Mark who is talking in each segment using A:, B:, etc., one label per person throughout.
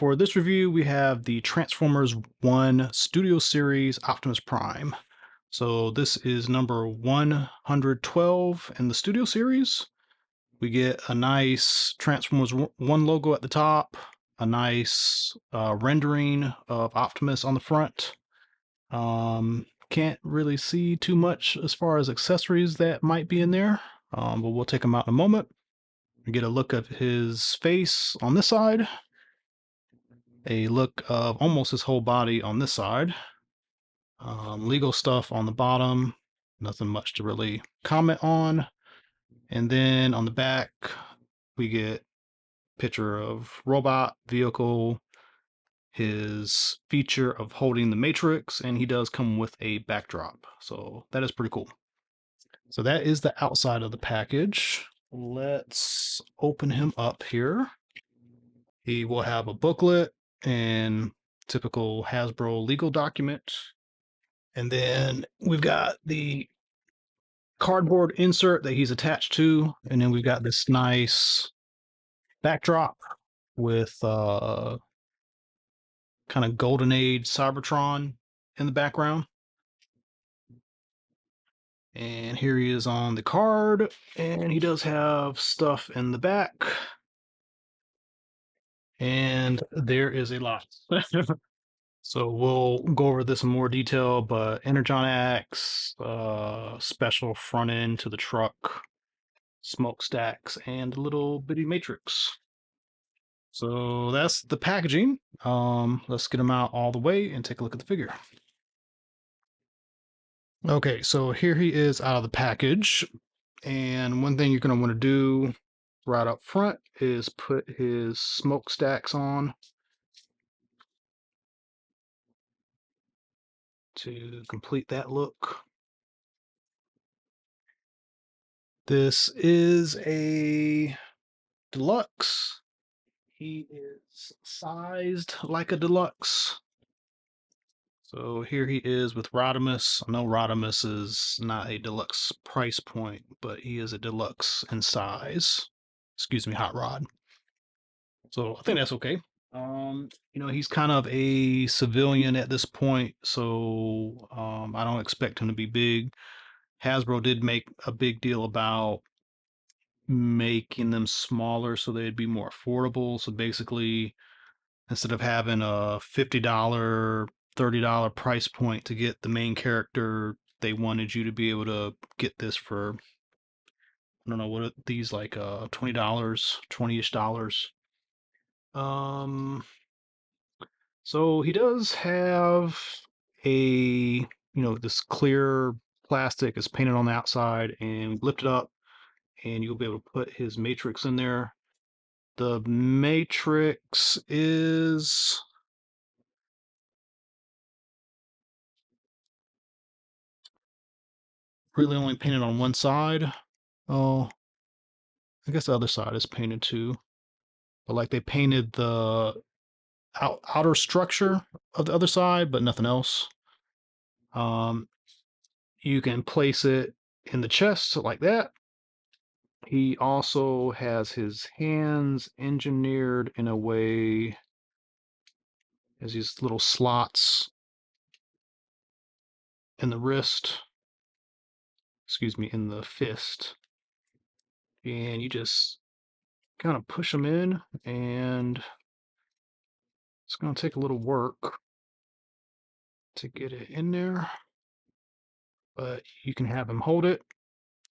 A: for this review, we have the Transformers 1 Studio Series Optimus Prime. So this is number 112 in the Studio Series. We get a nice Transformers 1 logo at the top, a nice rendering of Optimus on the front. Can't really see too much as far as accessories that might be in there, but we'll take them out in a moment. We get a look of his face on this side, a look of almost his whole body on this side. Legal stuff on the bottom, nothing much to really comment on. And then on the back, we get a picture of robot, vehicle, his feature of holding the Matrix, and he does come with a backdrop. So that is pretty cool. So that is the outside of the package. Let's open him up here. He will have a booklet and typical Hasbro legal document. And then we've got the cardboard insert that he's attached to. And then we've got this nice backdrop with kind of Golden Age Cybertron in the background. And here he is on the card. And he does have stuff in the back. And there is a lot. So we'll go over this in more detail, but Energon-X, special front end to the truck, smokestacks, and a little bitty matrix. So that's the packaging. Let's get them out all the way and take a look at the figure. Okay, so here he is out of the package. And one thing you're going to want to do right up front is put his smokestacks on to complete that look. This is a Deluxe. He is sized like a Deluxe. So here he is with Rodimus. I know Rodimus is not a Deluxe price point, but he is a Deluxe in size. Excuse me, Hot Rod. So I think that's okay. He's kind of a civilian at this point, so I don't expect him to be big. Hasbro did make a big deal about making them smaller so they'd be more affordable. So basically, instead of having a $50, $30 price point to get the main character, they wanted you to be able to get this for, I don't know, what are these, like $20, 20-ish dollars. So he does have a, this clear plastic is painted on the outside, and lift it up and you'll be able to put his matrix in there. The matrix is really only painted on one side. Oh, I guess the other side is painted too. But like they painted the outer structure of the other side, but nothing else. Um, you can place it in the chest like that. He also has his hands engineered in a way as these little slots in the wrist, excuse me, in the fist. And you just kind of push them in, and it's going to take a little work to get it in there, but you can have him hold it.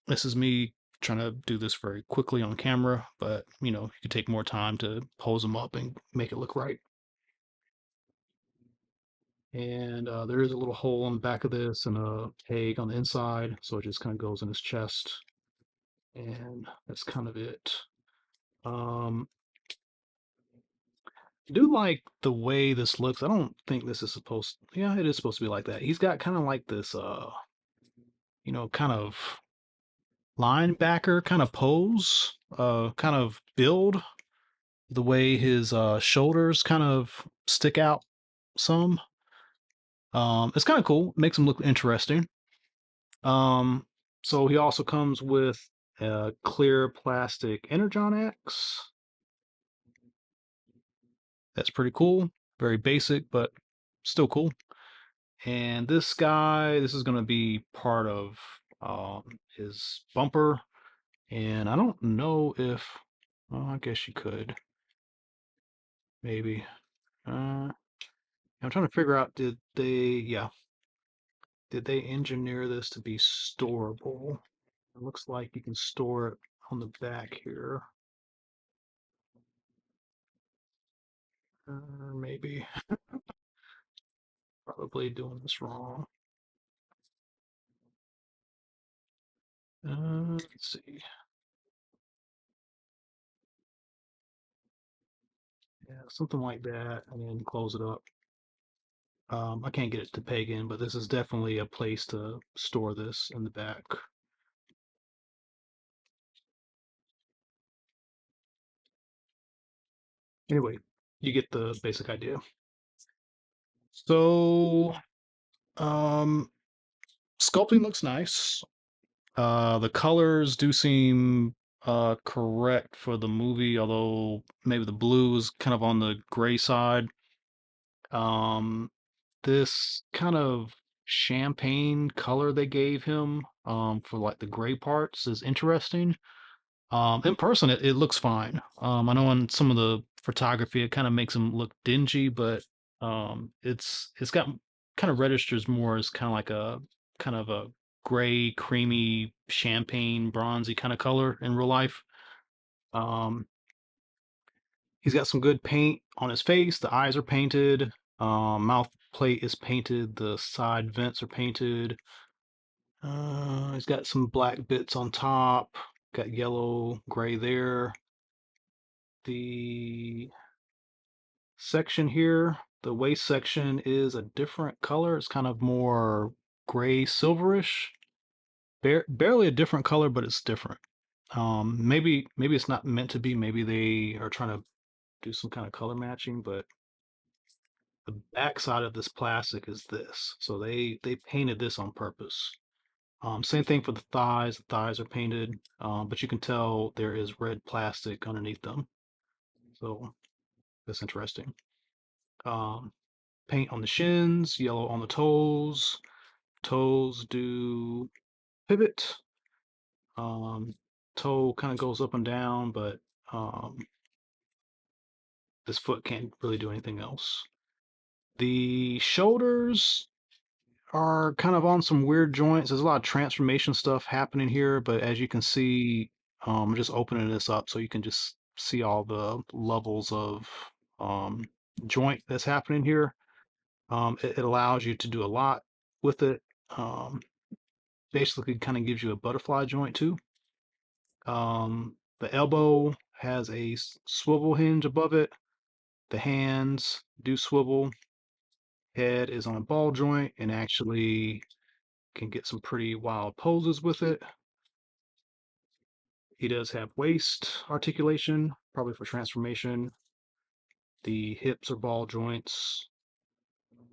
A: This is me trying to do this very quickly on camera, but you could take more time to pose them up and make it look right. And there is a little hole on the back of this and a peg on the inside, so it just kind of goes in his chest, and that's kind of it. um I do like the way this looks. I don't think this is supposed, yeah, it is supposed to be like that. He's got kind of like this kind of linebacker kind of pose, kind of build, the way his shoulders kind of stick out some. It's kind of cool, makes him look interesting. So he also comes with a clear plastic Energon X. That's pretty cool. Very basic, but still cool. And this guy, this is going to be part of his bumper. And I don't know if, well, I guess you could, maybe. I'm trying to figure out, yeah, did they engineer this to be storable? It looks like you can store it on the back here. Maybe. Probably doing this wrong. Let's see. Yeah, something like that, and then close it up. I can't get it to peg in, but this is definitely a place to store this in the back. Anyway, you get the basic idea. So, um, sculpting looks nice. The colors do seem correct for the movie, although maybe the blue is kind of on the gray side. Um, this kind of champagne color they gave him for like the gray parts is interesting. In person, it looks fine. I know in some of the photography, it kind of makes him look dingy, but it's got kind of registers more as kind of like a kind of a gray, creamy, champagne, bronzy kind of color in real life. Um, he's got some good paint on his face. The eyes are painted. Mouth plate is painted. The side vents are painted. He's got some black bits on top. Got yellow, gray there. The section here, the waist section is a different color. It's kind of more gray silverish. Barely a different color, but it's different. Maybe it's not meant to be. Maybe they are trying to do some kind of color matching, but the back side of this plastic is this. So they painted this on purpose. Same thing for the thighs. The thighs are painted, but you can tell there is red plastic underneath them. So that's interesting. Um, Paint on the shins, yellow on the toes. Toes do pivot. Um, Toe kind of goes up and down, but um, this foot can't really do anything else. The shoulders are kind of on some weird joints. There's a lot of transformation stuff happening here, but as you can see, I'm just opening this up so you can just see all the levels of um, joint that's happening here. It allows you to do a lot with it. Um, Basically, kind of gives you a butterfly joint too. The elbow has a swivel hinge above it. The hands do swivel. Head is on a ball joint and actually can get some pretty wild poses with it. He does have waist articulation, probably for transformation. The hips are ball joints.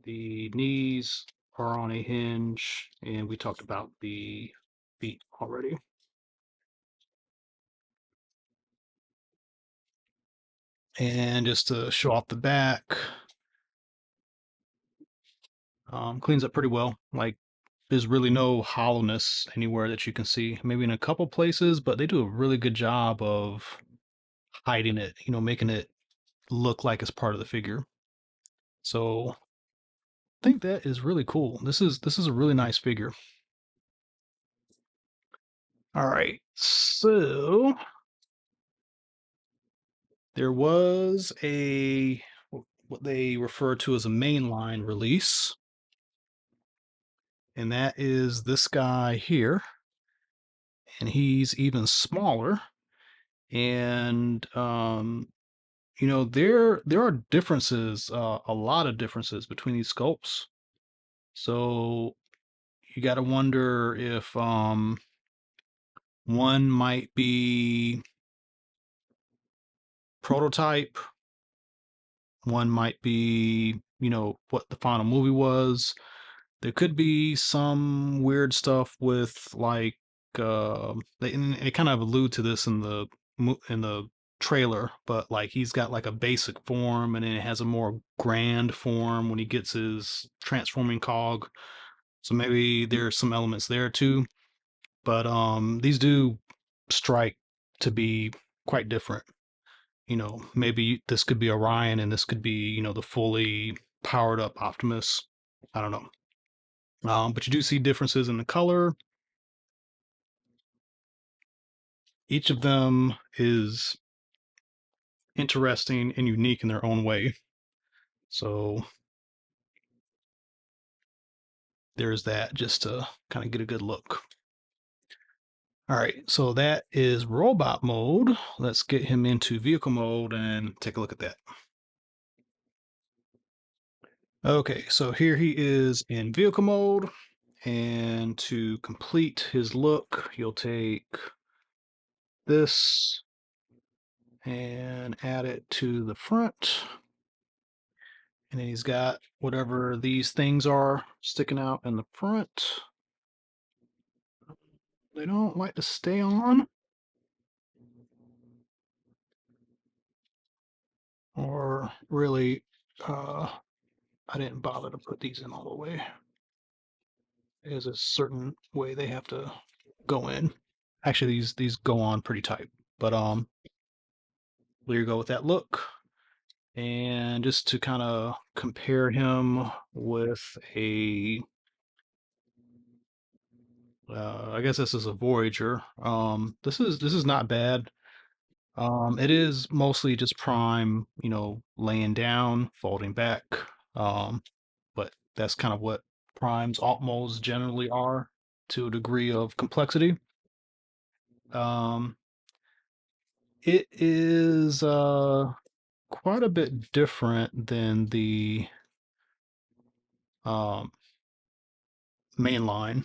A: The knees are on a hinge, and we talked about the feet already. And just to show off the back, cleans up pretty well. Like there's really no hollowness anywhere that you can see. Maybe in a couple places, but they do a really good job of hiding it, making it look like it's part of the figure. So I think that is really cool. This is a really nice figure. All right. So there was a what they refer to as a mainline release, and that is this guy here, and he's even smaller. And there are differences, a lot of differences between these sculpts. So you got to wonder if one might be prototype, one might be, what the final movie was. There could be some weird stuff with like they kind of allude to this in the trailer, but like he's got like a basic form and then it has a more grand form when he gets his transforming cog. So maybe there's some elements there too. But these do strike to be quite different. Maybe this could be Orion and this could be, the fully powered up Optimus. I don't know. But you do see differences in the color. Each of them is interesting and unique in their own way. So there's that just to kind of get a good look. All right, so that is robot mode. Let's get him into vehicle mode and take a look at that. Okay, so here he is in vehicle mode. And to complete his look, you'll take this and add it to the front. And then he's got whatever these things are sticking out in the front. They don't like to stay on. Or really, I didn't bother to put these in all the way. There's a certain way they have to go in. Actually, these go on pretty tight. But there you go with that look. And just to kind of compare him with a, I guess this is a Voyager. This is not bad. It is mostly just Prime, laying down, folding back. Um, but that's kind of what Prime's alt modes generally are to a degree of complexity. Um, it is quite a bit different than the um, main line.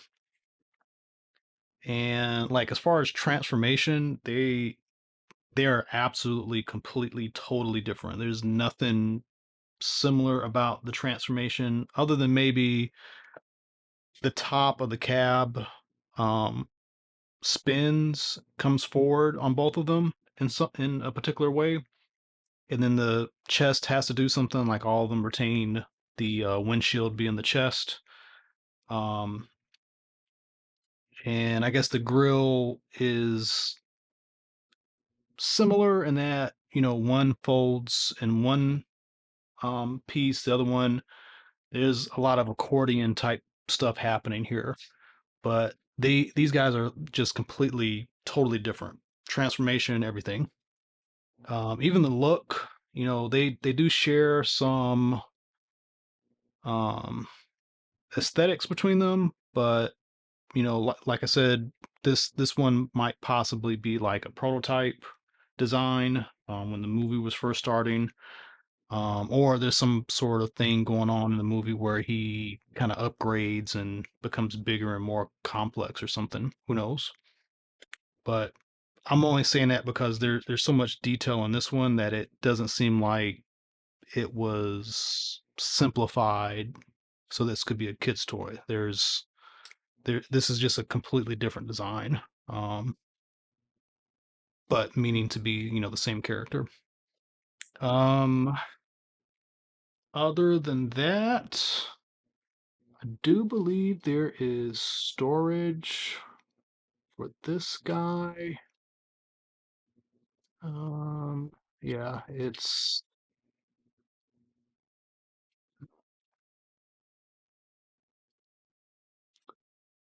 A: And like as far as transformation, they are absolutely completely totally different. There's nothing similar about the transformation other than maybe the top of the cab um spins, comes forward on both of them in a particular way, and then the chest has to do something like all of them retain the windshield being the chest. um and I guess the grill is similar in that one folds in one piece, the other one there's a lot of accordion type stuff happening here, but these guys are just completely totally different transformation and everything. Even the look, they do share some um aesthetics between them, but like I said, this one might possibly be like a prototype design when the movie was first starting. Or there's some sort of thing going on in the movie where he kind of upgrades and becomes bigger and more complex or something. Who knows? But I'm only saying that because there's so much detail in this one that it doesn't seem like it was simplified so this could be a kid's toy. This is just a completely different design. But meaning to be, the same character. Um, Other than that, I do believe there is storage for this guy. Um, yeah, it's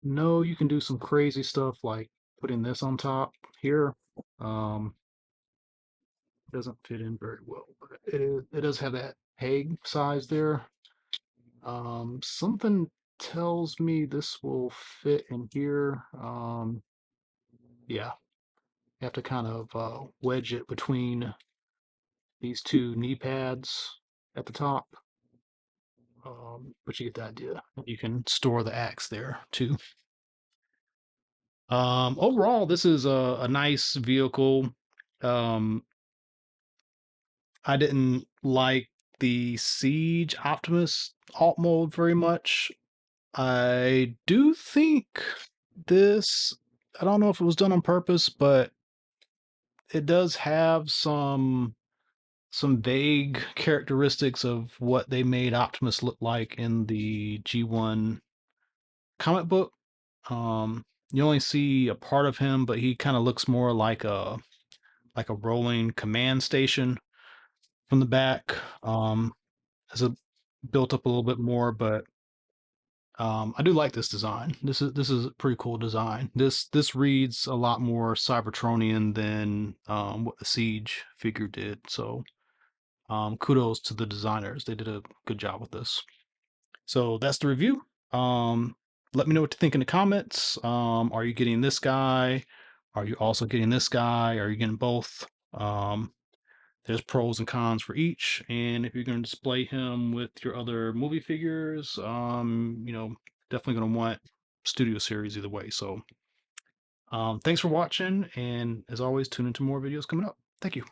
A: no, you can do some crazy stuff like putting this on top here. Um, doesn't fit in very well, but it does have that peg size there. Something tells me this will fit in here. Yeah, you have to kind of wedge it between these two knee pads at the top. But you get the idea. You can store the axe there too. Overall, this is a nice vehicle. Um, I didn't like the Siege Optimus alt mode very much. I do think this, I don't know if it was done on purpose, but it does have some vague characteristics of what they made Optimus look like in the G1 comic book. You only see a part of him, but he kind of looks more like a rolling command station from the back. Has a built up a little bit more, but I do like this design. This is a pretty cool design. This reads a lot more Cybertronian than what the Siege figure did. So kudos to the designers. They did a good job with this. So that's the review. Um, Let me know what you think in the comments. Are you getting this guy? Are you also getting this guy? Are you getting both? There's pros and cons for each, and if you're going to display him with your other movie figures, definitely going to want Studio Series either way. So, thanks for watching, and as always, tune into more videos coming up. Thank you.